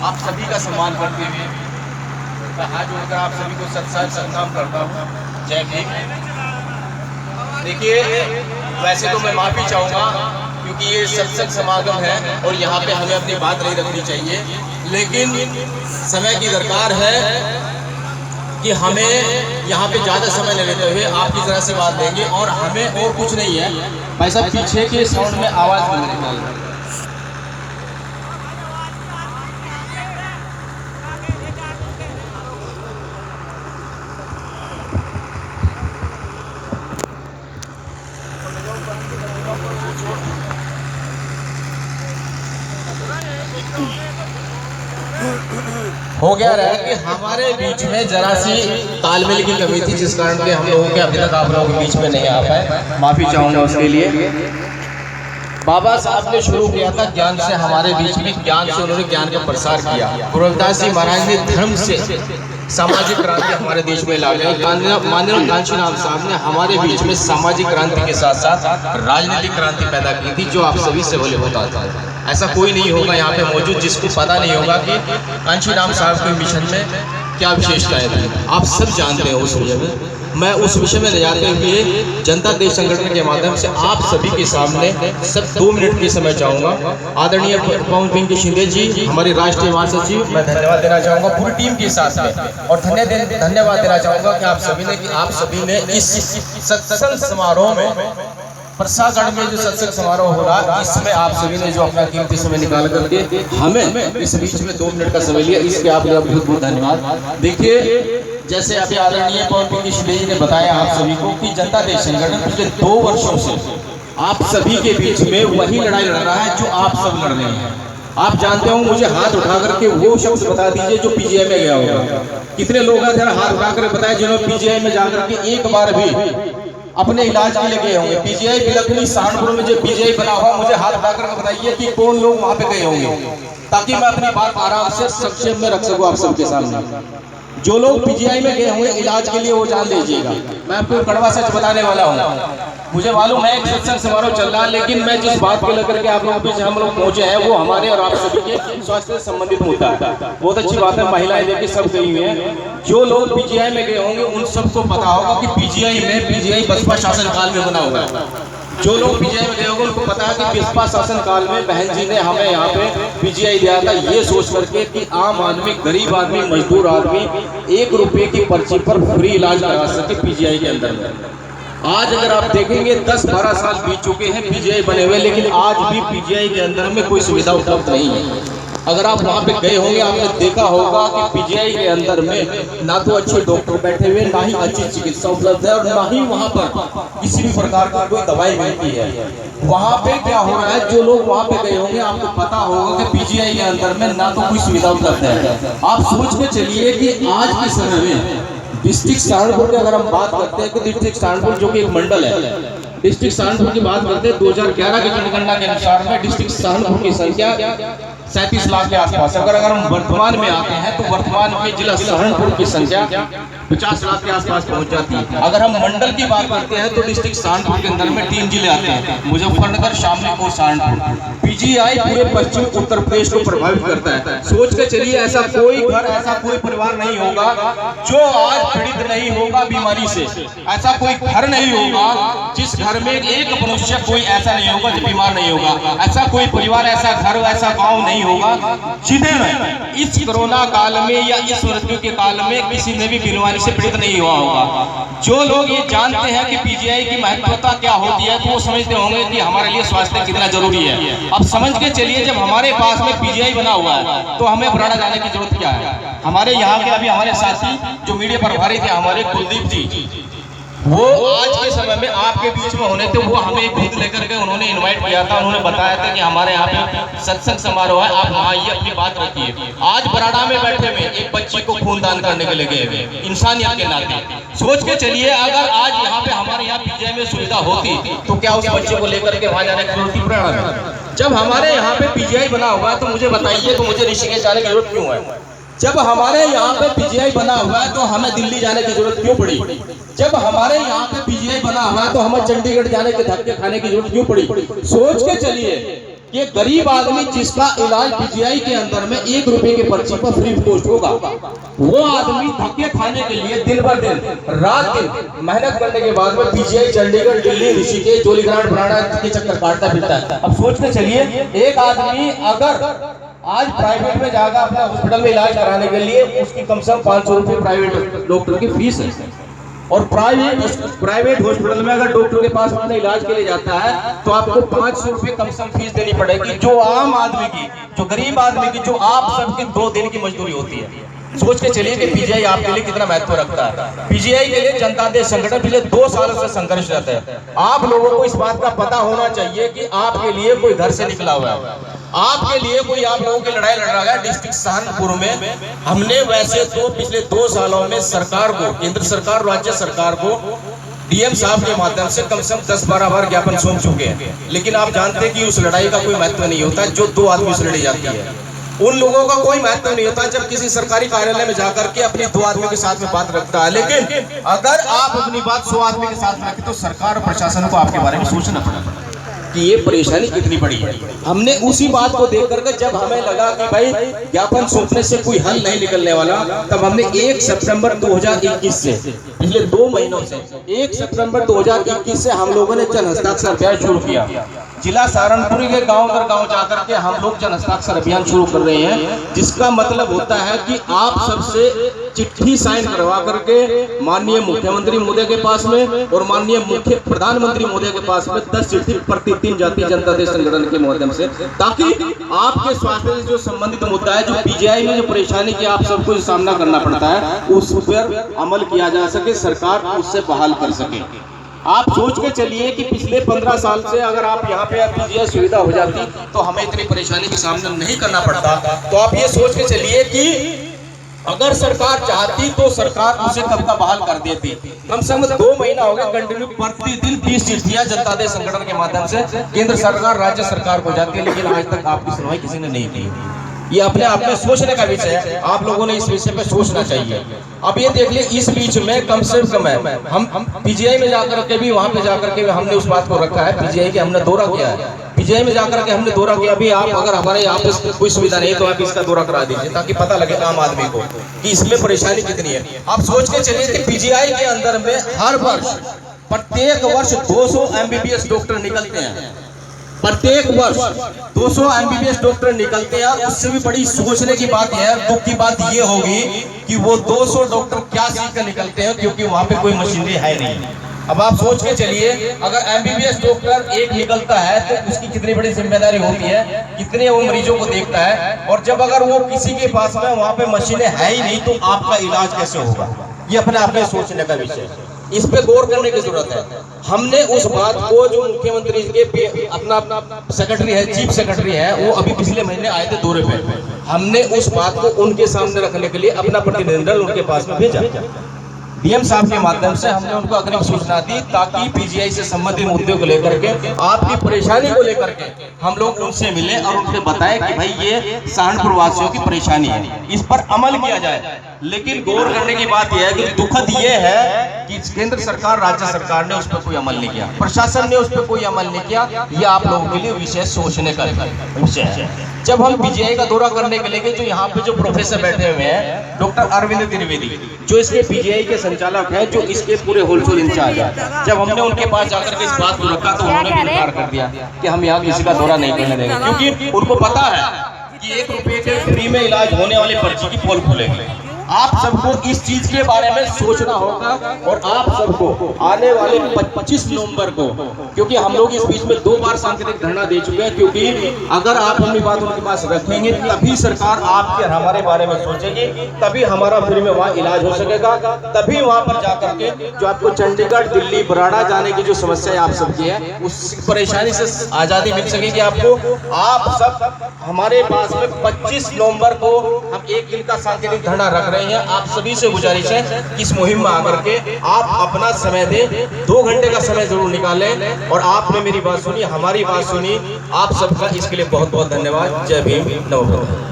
आप सभी का सम्मान करते हुए हाथ जोड़कर आप सभी को सत्संग करता हूँ। जय भीम। देखिए, वैसे तो मैं माफ़ी चाहूँगा क्योंकि ये सत्संग समागम है और यहाँ पे हमें अपनी बात नहीं रखनी चाहिए, लेकिन समय की दरकार है कि हमें यहाँ पे ज़्यादा समय न लेते हुए आपकी तरह से बात देंगे। और हमें और कुछ नहीं है, भाई साहब पीछे के साउंड में आवाज़ नहीं निकालना। हो गया रहा कि हमारे बीच में जरा सी तालमेल की कमी थी, जिस कारण के हम लोगों के अभी तक आप लोगों के बीच में नहीं आ पाए। माफी चाहूंगा उसके लिए। बाबा साहब ने शुरू किया था ज्ञान से, हमारे बीच में ज्ञान से उन्होंने ज्ञान का प्रसार किया। गुरु रविदास जी महाराज ने धर्म से सामाजिक क्रांति हमारे देश में ला गई। माननीय कांशीराम साहब ने हमारे बीच में सामाजिक क्रांति के साथ साथ राजनीतिक क्रांति पैदा की थी, जो आप सभी से बोले होता था। ऐसा कोई नहीं होगा यहाँ पे मौजूद जिसको पता नहीं होगा कि कांशीराम साहब के मिशन में क्या विशेषताएं थी। आप सब जानते हैं उस विषय में। मैं उस विषय में ले जाते हुए जनता देश संगठन के माध्यम से आप सभी के सामने सब 2 मिनट के समय चाहूँगा। आदरणीय पवन पिंकी शिंदे जी, हमारे राष्ट्रीय महासचिव, मैं धन्यवाद देना चाहूँगा पूरी टीम के साथ में। और धन्यवाद देना चाहूँगा कि आप सभी ने इस सत्संग समारोह में, परसागढ़ में जो सत्संग समारोह हो रहा है, इसमें आप सभी ने जो अपना कीमती समय निकाल करके हमें इस बीच में 2 मिनट का समय लिया, इसके आप लोग बहुत बहुत धन्यवाद। देखिए, जैसे अभी आदरणीय पवन पिंकी शिंदे जी ने बताया आप सभी को कि जनता देश संगठन पिछले 2 वर्षों से आप सभी के बीच में वही लड़ाई लड़ रहा है जो आप सब लड़ रहे हैं। आप जानते हो, मुझे हाथ उठा करके वो शख्स बता दीजिए जो पीजीआई में गया होगा। कितने लोग हैं, जरा हाथ उठा कर बताए जिन्होंने पीजीआई में जाकर के एक बार भी अपने इलाज के लिए गए होंगे। पीजीआई बिलखनी सहारनपुर में जो पीजीआई बना हुआ, मुझे हाथ उठा कर बताइए कि कौन लोग वहां पे गए होंगे, ताकि मैं अपनी बात आराम से संक्षेप में रख सकूं आप सबके सामने। जो लोग पीजीआई में गए होंगे इलाज के लिए, वो जान लीजिएगा। मैं आपको कड़वा सच बताने वाला हूँ। मुझे मालूम है एक सत्संग समारोह चल रहा है, लेकिन मैं जिस बात को लेकर के आप लोगों के हम लोग पहुंचे हैं वो हमारे और आप सभी के स्वास्थ्य से संबंधित मुद्दा है। बहुत अच्छी बात है, महिलाएं देखिए सब गई हुई हैं। जो लोग पीजीआई में गए होंगे उन सबको पता होगा कि पीजीआई बसपा शासन काल में बना हुआ है। जो लोग पीजीआई में गए होंगे उनको पता है कि बसपा शासन काल में बहन जी ने हमें यहाँ पे पीजीआई दिया था, ये सोच करके कि आम आदमी, गरीब आदमी, मजदूर आदमी 1 रुपये की पर्ची पर फ्री इलाज करा सके पीजीआई के अंदर में। आज अगर आप देखेंगे 10-12 साल बीत चुके हैं पीजीआई बने हुए, लेकिन आज भी पीजीआई के अंदर में कोई सुविधा उपलब्ध नहीं है। अगर आप वहां पे गए होंगे आपने देखा होगा कि पीजीआई के अंदर में ना तो अच्छे डॉक्टर बैठे हुए, ना ही अच्छी चिकित्सा उपलब्ध है, और ना ही वहां पर किसी भी प्रकार की कोई दवाई मिलती है। वहां पे क्या हो रहा है, जो लोग वहां पे गए होंगे आपको पता होगा कि पीजीआई के अंदर में ना तो कोई सुविधा उपलब्ध है। आप सोच के चलिए कि आज के समय में डिस्ट्रिक्ट सहारनपुर की अगर हम बात करते हैं कि डिस्ट्रिक्ट सहारनपुर जो कि एक मंडल है, डिस्ट्रिक्ट सहारनपुर की बात करते हैं 2011 की जनगणना के अनुसार में डिस्ट्रिक्ट सहारनपुर की संख्या 37 लाख के आसपास। अगर हम वर्तमान में आते हैं तो वर्तमान में जिला सहारनपुर की संख्या 50 लाख के आसपास पहुंच जाती है। अगर हम मंडल की बात करते हैं तो डिस्ट्रिक्ट सहारनपुर के अंदर में 3 जिले आते हैं, मुजफ्फरनगर, शामली और सहारनपुर। पीजीआई पूरे पश्चिम उत्तर प्रदेश को प्रभावित करता है। सोच के चलिए, ऐसा कोई घर, ऐसा कोई परिवार नहीं होगा जो आज पीड़ित नहीं होगा बीमारी से। ऐसा कोई घर नहीं होगा जिस घर में एक मनुष्य कोई ऐसा नहीं होगा जो बीमार नहीं होगा। ऐसा कोई परिवार, ऐसा घर, ऐसा गांव नहीं होगा जिन्हें इस कोरोना काल में या इस मृत्यु के काल में किसी ने भी बीमारी से पीड़ित नहीं हुआ होगा। जो लोग ये जानते हैं कि पीजीआई की महत्वता क्या होती है, तो वो समझते होंगे कि हमारे लिए स्वास्थ्य कितना जरूरी है। अब समझ के चलिए, जब हमारे पास में पीजीआई बना हुआ है तो हमें बराड़ा जाने की जरूरत क्या है। हमारे यहाँ के अभी हमारे साथी जो मीडिया प्रभारी थे, हमारे कुलदीप जी, वो आज के समय में आपके बीच में होने थे। वो हमें खुद लेकर के उन्होंने इनवाइट किया था, उन्होंने बताया था कि हमारे यहाँ पे सत्संग समारोह है, आप वहाँ ये अपनी बात रखिए। आज बराड़ा में बैठे हुए एक बच्ची को खून दान करने के लिए गए हुए, इंसानियत के नाते। सोच के चलिए, अगर आज यहाँ पे हमारे यहाँ पीजीआई में सुविधा होती तो क्या उस बच्चे को लेकर के वहाँ जाने की जरूरत थी बराड़ा में? जब हमारे यहाँ पे पीजीआई बना हुआ है तो मुझे बताइए, तो मुझे ऋषिकेश जाने की जरूरत क्यों है? जब हमारे यहाँ पे पीजीआई बना हुआ है तो हमें दिल्ली जाने की जरूरत क्यों पड़ी? जब हमारे यहाँ पे पीजीआई बना हुआ है तो हमें चंडीगढ़ जाने के धक्के खाने की जरूरत क्यों पड़ी? सोच के चलिए, कि गरीब आदमी जिसका इलाज पीजीआई के अंदर में 1 रुपए के पर्ची पर फ्री कॉस्ट होगा, वो आदमी धक्के खाने के लिए दिन भर दिन रात दिन मेहनत करने के बाद में पीजीआई चंडीगढ़, दिल्ली, ऋषिकेश, जोलीग्रांट, बुराड़ा के चक्कर काटता फिरता है। अब सोच के चलिए, एक आदमी अगर आज प्राइवेट में जाएगा अपने हॉस्पिटल में इलाज कराने के लिए, उसकी कम से कम 500 रुपये प्राइवेट डॉक्टर की फीस है। और प्राइवेट हॉस्पिटल में अगर डॉक्टर के पास अपने इलाज के लिए जाता है तो आपको 500 रुपये कम से कम फीस देनी पड़ेगी, जो आम आदमी की, जो गरीब आदमी की, जो आप सबकी 2 दिन की मजदूरी होती है। सोच के चलिए कि पीजीआई आपके लिए कितना महत्व रखता है। पीजीआई के लिए जनता दल संगठन पिछले 2 सालों से संघर्ष रहता है। आप लोगों को इस बात का पता होना चाहिए कि आपके लिए कोई घर से निकला हुआ है, आपके लिए कोई आप लोगों की लड़ाई लड़ रहा है। डिस्ट्रिक्ट सहारनपुर में हमने वैसे तो पिछले 2 सालों में सरकार को, केंद्र सरकार, राज्य सरकार को डीएम साहब के माध्यम से कम 10-12 बार ज्ञापन सौंप चुके हैं, लेकिन आप जानते हैं कि उस लड़ाई का कोई महत्व नहीं होता जो 2 आदमी से लड़ी जाती है। उन लोगों का कोई महत्व नहीं होता जब किसी सरकारी कार्यालय में जाकर के अपनी 2 आदमियों के साथ में बात रखता है। लेकिन अगर आप अपनी बात 100 आदमी के साथ रखें तो सरकार और प्रशासन को आपके बारे में सोचना पड़ेगा कि ये परेशानी कितनी बड़ी है। हमने उसी बात को देख करके जब हमें लगा कि भाई ज्ञापन सौंपने से कोई हल नहीं निकलने वाला, तब हमने 1 सितंबर 2021 से, पिछले 2 महीनों से 1 सितंबर 2021 से हम लोगों ने जन हस्ताक्षर अभियान शुरू किया। जिला सहारनपुर के गांव दर गांव जाकर के हम लोग जन हस्ताक्षर अभियान शुरू कर रहे हैं, जिसका मतलब होता है कि आप सबसे चिट्ठी साइन करवा करके माननीय मुख्यमंत्री महोदय के पास में और माननीय मुख्य प्रधानमंत्री महोदय के पास में 10 चिट्ठी प्रतिदिन जाती जनता दल संगठन के माध्यम से, ताकि आपके स्वास्थ्य से जो संबंधित मुद्दा है, जो पीजीआई में जो परेशानी की आप सबको सामना करना पड़ता है, उस पर अमल किया जा सके, सरकार उससे बहाल कर सके। आप सोच के चलिए कि पिछले 15 साल से अगर आप यहाँ पे पीजीआई सुविधा हो जाती तो हमें इतनी परेशानी का सामना नहीं करना पड़ता। तो आप ये सोच के चलिए कि अगर सरकार चाहती तो सरकार उसे कब का बहाल कर देती। कम से कम 2 महीना हो गया कंटिन्यू प्रतिदिन 20 चिट्ठियां जनता दल संगठन के माध्यम से केंद्र सरकार, राज्य सरकार को जाती है, लेकिन आज तक आपकी सुनवाई किसी ने नहीं की। ये अपने आप में सोचने का विषय है, आप लोगों ने इस विषय पे सोचना चाहिए। अब ये देख लिए, इस बीच में कम से कम है हम पीजीआई में जाकर के भी, वहां पे जाकर के हमने उस बात को रखा है, पीजीआई के हमने दौरा किया है, पीजीआई में जाकर के हमने दौरा किया। अभी आप अगर हमारे यहाँ पे कोई सुविधा नहीं तो आप इसका दौरा करा दीजिए, ताकि पता लगे आम आदमी को कि इसमें परेशानी कितनी है। आप सोच के चलिए कि पीजीआई के अंदर में हर वर्ष, प्रत्येक वर्ष 200 MBBS डॉक्टर निकलते हैं, प्रत्येक वर्ष 200 MBBS डॉक्टर निकलते हैं। उससे भी बड़ी सोचने की बात है, दुख की बात ये होगी कि वो 200 डॉक्टर क्या सीख कर निकलते हैं, क्योंकि वहां पे कोई मशीनरी है नहीं। अब आप सोच के चलिए, अगर MBBS डॉक्टर एक निकलता है तो उसकी कितनी बड़ी जिम्मेदारी होती है, कितने वो मरीजों को देखता है, और जब अगर वो किसी के पास में वहां पे मशीनें है ही नहीं तो आपका इलाज कैसे होगा। ये अपने आप में सोचने का विषय है, इस पे गौर करने की जरूरत है। हमने उस बात को, जो मुख्यमंत्री के अपना सेक्रेटरी है, चीफ सेक्रेटरी है, वो अभी पिछले महीने आए थे दौरे पे, हमने उस बात को उनके सामने रखने के लिए अपना प्रतिनिधिमंडल उनके पास में भेजा। डीएम साहब के माध्यम से हमने उनको अग्रिम सूचना दी, ताकि पीजीआई से संबंधित मुद्दों को लेकर के, आपकी परेशानी को लेकर के हम लोग उनसे मिले और उनसे बताए कि भाई ये सहारनपुर वासियों की परेशानी है, इस पर अमल किया जाए। लेकिन गौर करने की बात यह है कि दुखद ये है कि केंद्र सरकार, राज्य सरकार ने उस पर कोई अमल नहीं किया, प्रशासन ने उस पर कोई अमल नहीं किया। ये आप लोगों के लिए विषय सोचने का विषय है। जब हम पीजीआई का दौरा करने के लिए गए तो यहाँ पे जो प्रोफेसर बैठे हुए हैं, डॉक्टर अरविंद त्रिवेदी, जो इसके पीजीआई के संचालक है, जो इसके पूरे होलसेल इंचार्ज है, जब हमने उनके पास जाकर के इस बात को रखा तो उन्होंने भी इनकार कर दिया कि हम यहाँ किसी का दौरा नहीं करने देंगे, क्योंकि उनको पता है कि 1 रुपये के फ्री में इलाज होने वाली पर्ची की पोल खुलेगी। आप सबको इस चीज के बारे में सोचना होगा, और आप सबको आने वाले 25 नवंबर को, क्योंकि हम लोग इस बीच में 2 बार सांकेतिक धरना दे चुके हैं, क्योंकि अगर आप अपनी बात उनके पास रखेंगे तभी सरकार आपके हमारे बारे में सोचेगी, तभी हमारा फ्री में वहाँ इलाज हो सकेगा, तभी वहाँ पर जाकर के जो आपको चंडीगढ़, दिल्ली, बुराड़ा जाने की जो समस्या आप सबकी है, उस परेशानी से आजादी मिल सकेगी आपको। आप सब हमारे पास में 25 नवंबर को हम 1 दिन का सांकेतिक धरना रख रहे हैं। आप सभी से गुजारिश है कि इस मुहिम में आकर के आप अपना समय दें, 2 घंटे का समय जरूर निकालें, और आपने मेरी बात सुनी, हमारी बात सुनी, आप सबका इसके लिए बहुत बहुत धन्यवाद। जय भीम, नमो बुद्धाय।